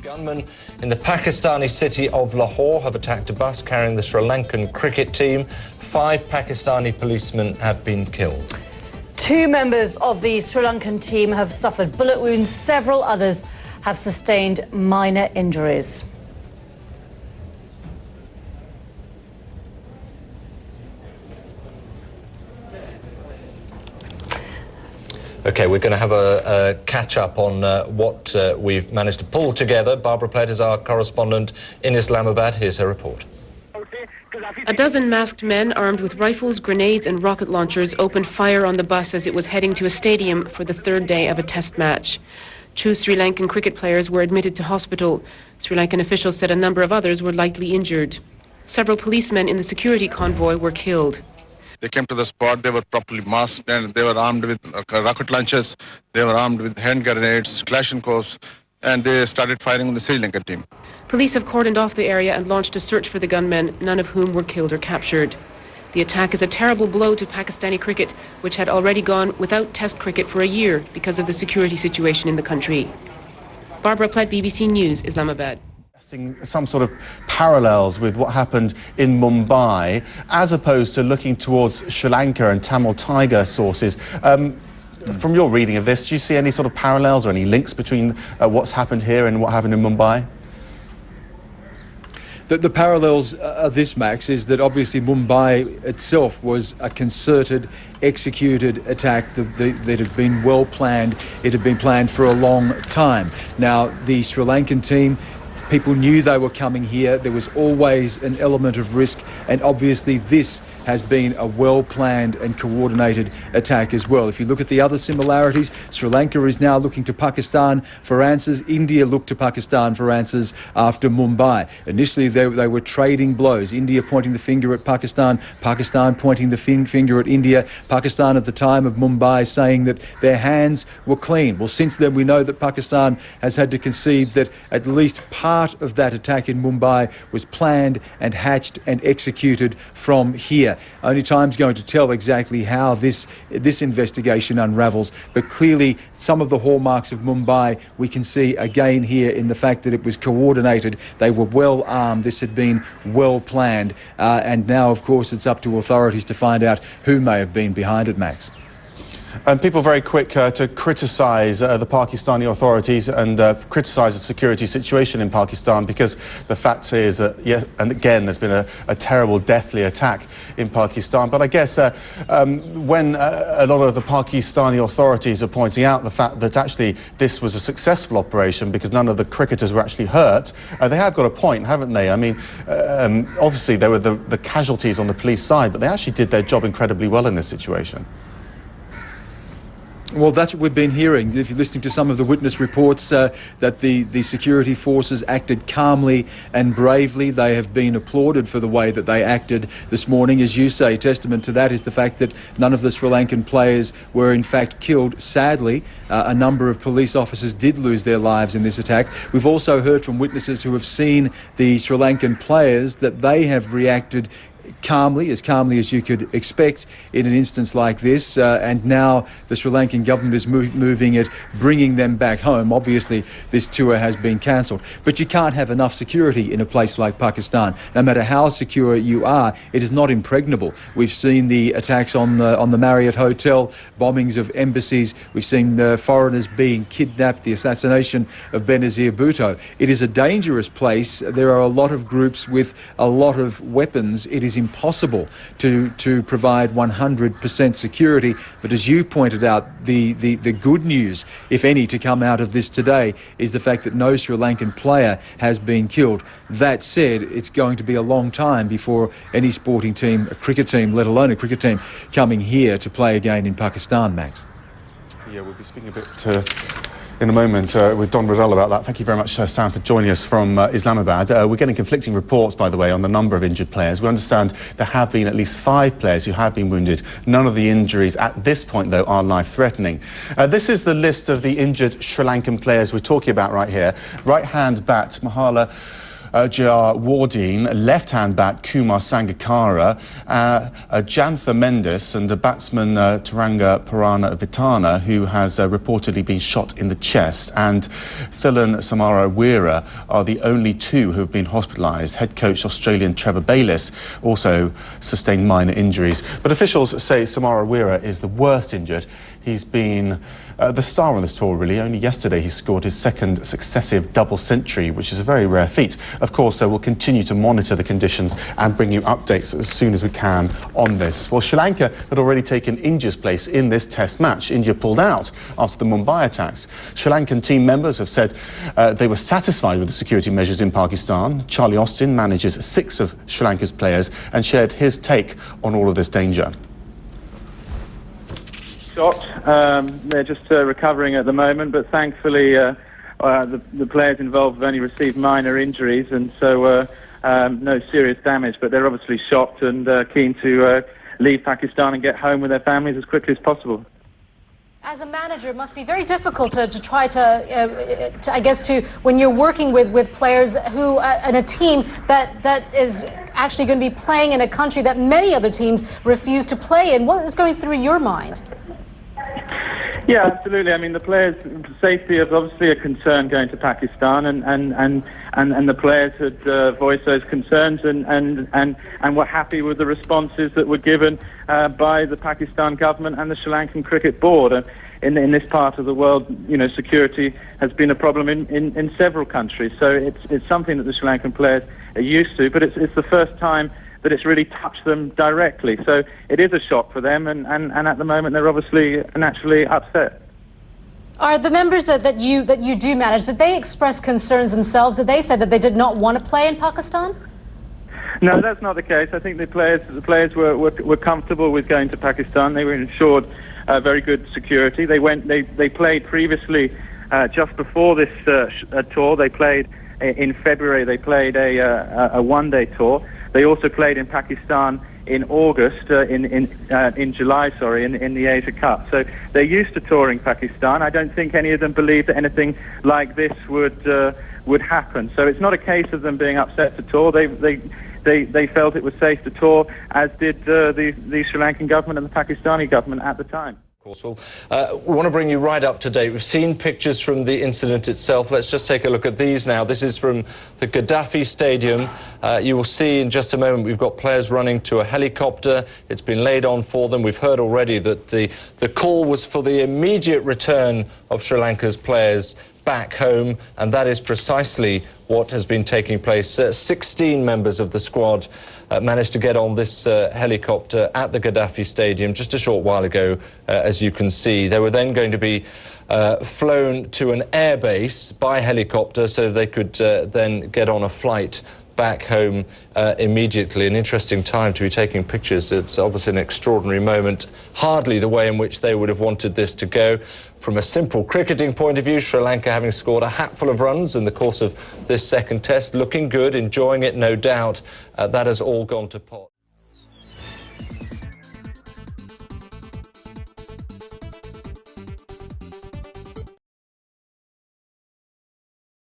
Gunmen in the Pakistani city of Lahore have attacked a bus carrying the Sri Lankan cricket team. 5 Pakistani policemen have been killed. 2 members of the Sri Lankan team have suffered bullet wounds. Several others have sustained minor injuries. OK, we're going to have a catch-up on what we've managed to pull together. Barbara Platt is our correspondent in Islamabad. Here's her report. A dozen masked men armed with rifles, grenades and rocket launchers opened fire on the bus as it was heading to a stadium for the 3rd day of a test match. 2 Sri Lankan cricket players were admitted to hospital. Sri Lankan officials said a number of others were lightly injured. Several policemen in the security convoy were killed. They came to the spot, they were properly masked and they were armed with rocket launchers, they were armed with hand grenades, Kalashnikovs, and they started firing on the Sri Lankan team. Police have cordoned off the area and launched a search for the gunmen, none of whom were killed or captured. The attack is a terrible blow to Pakistani cricket, which had already gone without test cricket for a year because of the security situation in the country. Barbara Platt, BBC News, Islamabad. Some sort of parallels with what happened in Mumbai, as opposed to looking towards Sri Lanka and Tamil Tiger sources. From your reading of this, do you see any sort of parallels or any links between what's happened here and what happened in Mumbai? The parallels of this, Max, is that obviously Mumbai itself was a concerted, executed attack that had been well planned. It had been planned for a long time. Now, the Sri Lankan team, people knew they were coming here. There was always an element of risk, and obviously this has been a well-planned and coordinated attack as well. If you look at the other similarities, Sri Lanka is now looking to Pakistan for answers. India looked to Pakistan for answers after Mumbai. Initially, they were trading blows. India pointing the finger at Pakistan, Pakistan pointing the finger at India. Pakistan at the time of Mumbai saying that their hands were clean. Well, since then, we know that Pakistan has had to concede that at least part of that attack in Mumbai was planned and hatched and executed from here. Only time's going to tell exactly how this investigation unravels, but clearly some of the hallmarks of Mumbai we can see again here in the fact that it was coordinated, they were well armed, this had been well planned, and now of course it's up to authorities to find out who may have been behind it, Max. And people very quick to criticise the Pakistani authorities and criticise the security situation in Pakistan, because the fact is that, yeah, and again, there's been a terrible, deathly attack in Pakistan. But I guess when a lot of the Pakistani authorities are pointing out the fact that actually this was a successful operation because none of the cricketers were actually hurt, they have got a point, haven't they? I mean, obviously there were the casualties on the police side, but they actually did their job incredibly well in this situation. Well, that's what we've been hearing. If you're listening to some of the witness reports, that the security forces acted calmly and bravely. They have been applauded for the way that they acted this morning. As you say, testament to that is the fact that none of the Sri Lankan players were in fact killed. Sadly, a number of police officers did lose their lives in this attack. We've also heard from witnesses who have seen the Sri Lankan players that they have reacted calmly as you could expect in an instance like this, and now the Sri Lankan government is moving it, bringing them back home. Obviously, this tour has been cancelled, but you can't have enough security in a place like Pakistan. No matter how secure you are, it is not impregnable. We've seen the attacks on the Marriott Hotel, bombings of embassies. We've seen foreigners being kidnapped, the assassination of Benazir Bhutto. It is a dangerous place. There are a lot of groups with a lot of weapons. It is impossible to provide 100% security, but as you pointed out, the good news, if any, to come out of this today is the fact that no Sri Lankan player has been killed. That said, it's going to be a long time before any sporting team, a cricket team, let alone a cricket team, coming here to play again in Pakistan, Max. Yeah, we'll be speaking a bit in a moment with Don Riddell about that. Thank you very much, Sam, for joining us from Islamabad. We're getting conflicting reports, by the way, on the number of injured players. We understand there have been at least 5 players who have been wounded. None of the injuries at this point, though, are life-threatening. This is the list of the injured Sri Lankan players we're talking about right here. Right-hand bat, Mahala J.R. Wardine, left-hand bat Kumar Sangakkara, Jantha Mendes and the batsman Taranga Purana Vitana, who has reportedly been shot in the chest, and Thilan Samara Weera are the only two who have been hospitalised. Head coach Australian Trevor Bayliss also sustained minor injuries. But officials say Samara Weera is the worst injured. He's been the star on this tour, really. Only yesterday he scored his second successive double century, which is a very rare feat. Of course, we'll continue to monitor the conditions and bring you updates as soon as we can on this. Well, Sri Lanka had already taken India's place in this test match. India pulled out after the Mumbai attacks. Sri Lankan team members have said they were satisfied with the security measures in Pakistan. Charlie Austin manages 6 of Sri Lanka's players and shared his take on all of this danger. Shot. They're just recovering at the moment, but thankfully the players involved have only received minor injuries, and so no serious damage. But they're obviously shocked and keen to leave Pakistan and get home with their families as quickly as possible. As a manager, it must be very difficult to try to I guess, when you're working with players who, in a team that is actually going to be playing in a country that many other teams refuse to play in. What is going through your mind? Yeah, absolutely. I mean, the players' safety is obviously a concern going to Pakistan, and the players had voiced those concerns and were happy with the responses that were given by the Pakistan government and the Sri Lankan Cricket Board. In this part of the world, you know, security has been a problem in several countries. So it's something that the Sri Lankan players are used to, but it's the first time that it's really touched them directly. So it is a shock for them, and at the moment they're obviously naturally upset. Are the members that you do manage, did they express concerns themselves? Did they say that they did not want to play in Pakistan? No, that's not the case. I think the players were comfortable with going to Pakistan. They were ensured very good security. They played previously, just before this tour. They played in February. They played a one-day tour. They also played in Pakistan in August, in July, sorry, in the Asia Cup. So they're used to touring Pakistan. I don't think any of them believe that anything like this would happen. So it's not a case of them being upset to tour. They felt it was safe to tour, as did the Sri Lankan government and the Pakistani government at the time. Of course, we want to bring you right up to date. We've seen pictures from the incident itself. Let's just take a look at these now. This is from the Gaddafi Stadium. You will see in just a moment we've got players running to a helicopter. It's been laid on for them. We've heard already that the call was for the immediate return of Sri Lanka's players back home, and that is precisely what has been taking place. 16 members of the squad managed to get on this helicopter at the Gaddafi Stadium just a short while ago, as you can see. They were then going to be flown to an airbase by helicopter so they could then get on a flight back home immediately. An interesting time to be taking pictures. It's obviously an extraordinary moment, hardly the way in which they would have wanted this to go. From a simple cricketing point of view, Sri Lanka having scored a hatful of runs in the course of this second test, looking good, enjoying it, no doubt. That has all gone to pot.